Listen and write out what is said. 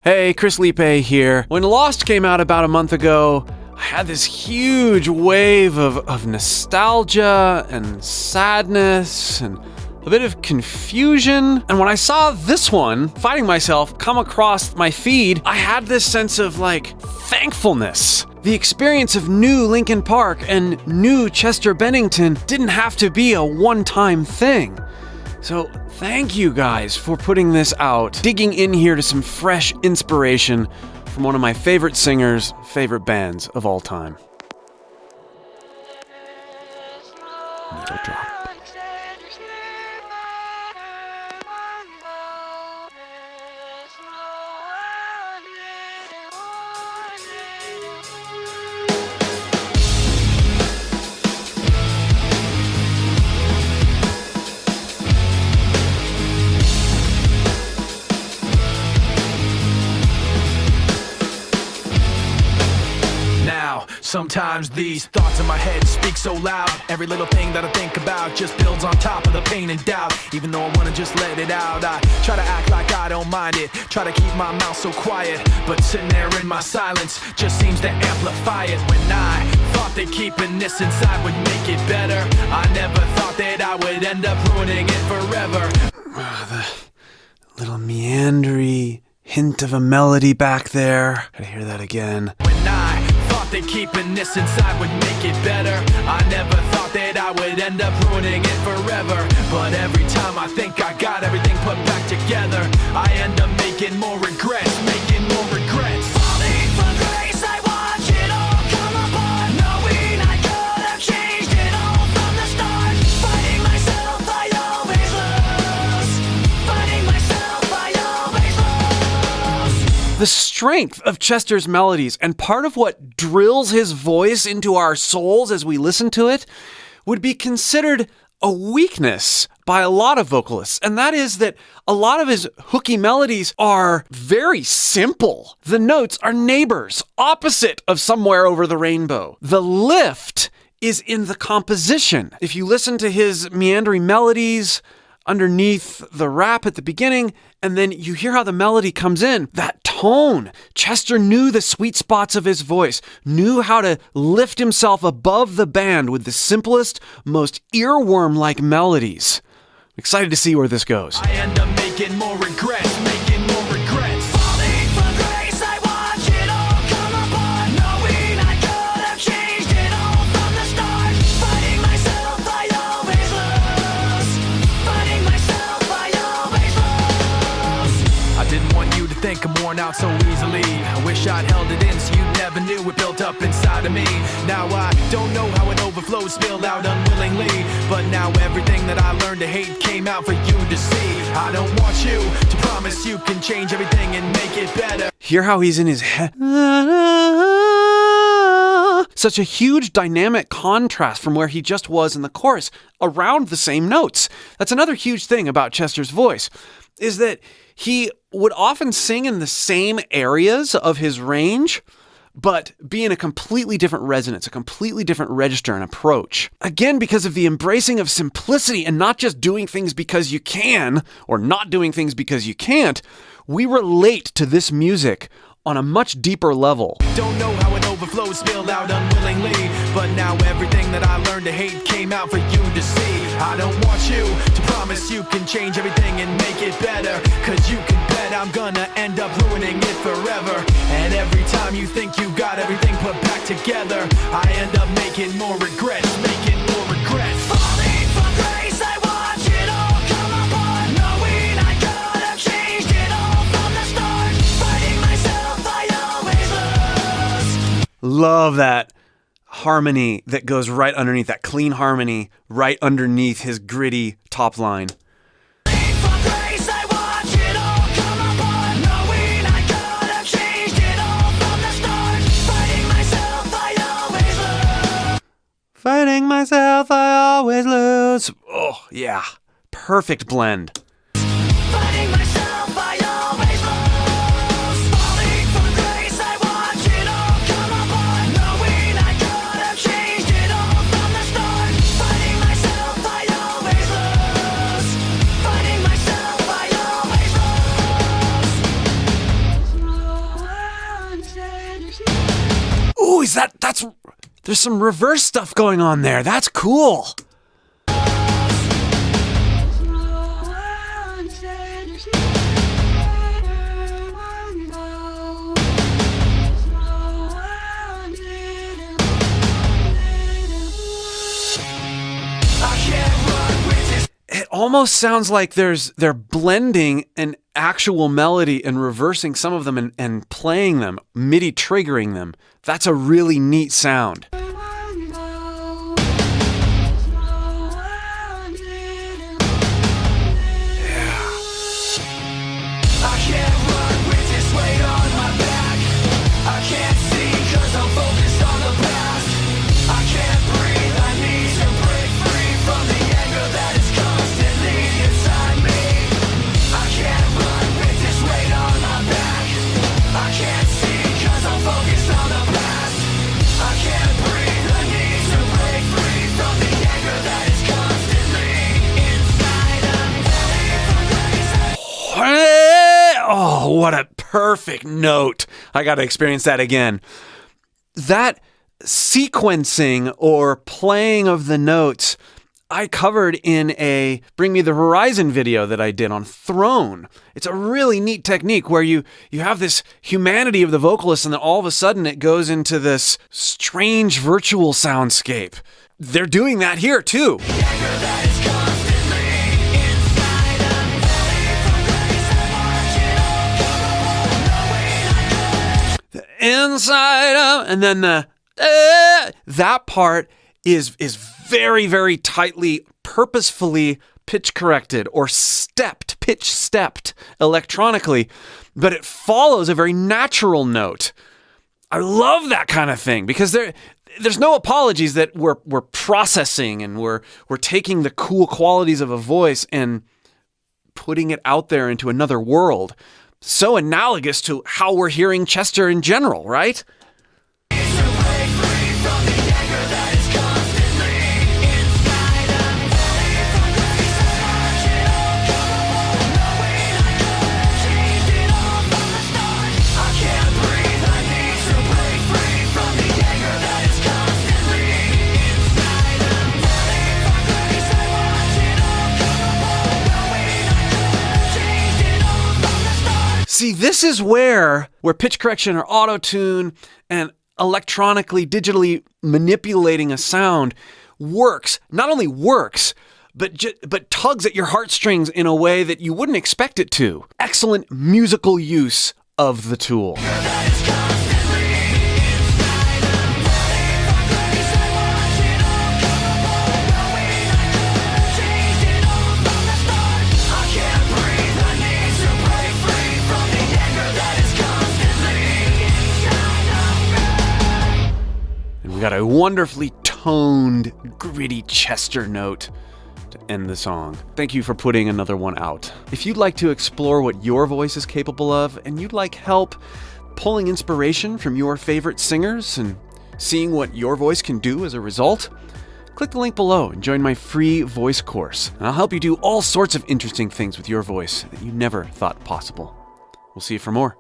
Hey, Chris Liepe here. When Lost came out about a month ago, I had this huge wave of nostalgia and sadness and a bit of confusion. And when I saw this one, Fighting Myself, come across my feed, I had this sense of thankfulness. The experience of new Linkin Park and new Chester Bennington didn't have to be a one-time thing. So thank you guys for putting this out, digging in here to some fresh inspiration from one of my favorite singers, favorite bands of all time. Needle drop. Sometimes these thoughts in my head speak so loud. Every little thing that I think about just builds on top of the pain and doubt. Even though I wanna just let it out, I try to act like I don't mind it. Try to keep my mouth so quiet, but sitting there in my silence just seems to amplify it. When I thought that keeping this inside would make it better, I never thought that I would end up ruining it forever. The little meandery hint of a melody back there. Gotta hear that again. When I thought that keeping this inside would make it better, I never thought that I would end up ruining it forever. But every time I think I got everything put back together, I end up making more regrets, making more regrets. Falling from grace, I watch it all come apart, knowing I could have changed it all from the start. Fighting myself, I always lose. Fighting myself, I always lose. The strength of Chester's melodies, and part of what drills his voice into our souls as we listen to it, would be considered a weakness by a lot of vocalists. And that is that a lot of his hooky melodies are very simple. The notes are neighbors, opposite of Somewhere Over the Rainbow. The lift is in the composition. If you listen to his meandering melodies underneath the rap at the beginning, and then you hear how the melody comes in, that tone. Chester knew the sweet spots of his voice, knew how to lift himself above the band with the simplest, most earworm-like melodies. I'm excited to see where this goes. I end up making more regrets, making more regrets. Falling from grace, I watch it all come apart, knowing I could have changed it all from the start. Fighting myself, I always lose. Fighting myself, I always lose. I didn't want you to think I'm worn out so easily. I wish I'd held it in so you never knew it built up inside of me. Now I don't know how it overflowed, spilled out unwillingly, but now everything that I learned to hate came out for you to see. I don't want you to promise you can change everything and make it better. Hear how he's in his head. Such a huge dynamic contrast from where he just was in the chorus, around the same notes. That's another huge thing about Chester's voice, is that he would often sing in the same areas of his range, but be in a completely different resonance, a completely different register and approach. Again, because of the embracing of simplicity and not just doing things because you can, or not doing things because you can't, we relate to this music on a much deeper level. Don't know how it overflowed, spilled out unwillingly, but now everything that I learned to hate came out for you to see. I don't want you to promise you can change everything and make it better, cause you can bet I'm gonna end up ruining it forever. And every time you think you got everything put back together, I end up making more regrets, making more regrets. Falling from grace, I watch it all come apart, knowing I could have changed it all from the start. Fighting myself, I always lose. Love that harmony that goes right underneath, that clean harmony right underneath his gritty top line. Fighting myself, I always lose. Oh, yeah. Perfect blend. Fighting myself, I always lose. Falling from grace, I watch it all come apart, knowing I could have changed it all from the start. Fighting myself, I always lose. Fighting myself, I always lose. Nice. There's some reverse stuff going on there. That's cool. It almost sounds like they're blending an actual melody and reversing some of them and playing them, MIDI triggering them. That's a really neat sound. Oh, what a perfect note. I got to experience that again. That sequencing or playing of the notes, I covered in a Bring Me the Horizon video that I did on Throne. It's a really neat technique where you have this humanity of the vocalist and then all of a sudden it goes into this strange virtual soundscape. They're doing that here too. Inside out, and then that part is very, very tightly, purposefully pitch corrected or pitch stepped electronically, but it follows a very natural note. I love that kind of thing because there's no apologies that we're processing and we're taking the cool qualities of a voice and putting it out there into another world. So analogous to how we're hearing Chester in general, right? See, this is where pitch correction or auto-tune and electronically, digitally manipulating a sound works. Not only works, but tugs at your heartstrings in a way that you wouldn't expect it to. Excellent musical use of the tool. We got a wonderfully toned, gritty Chester note to end the song. Thank you for putting another one out. If you'd like to explore what your voice is capable of, and you'd like help pulling inspiration from your favorite singers and seeing what your voice can do as a result, click the link below and join my free voice course. And I'll help you do all sorts of interesting things with your voice that you never thought possible. We'll see you for more.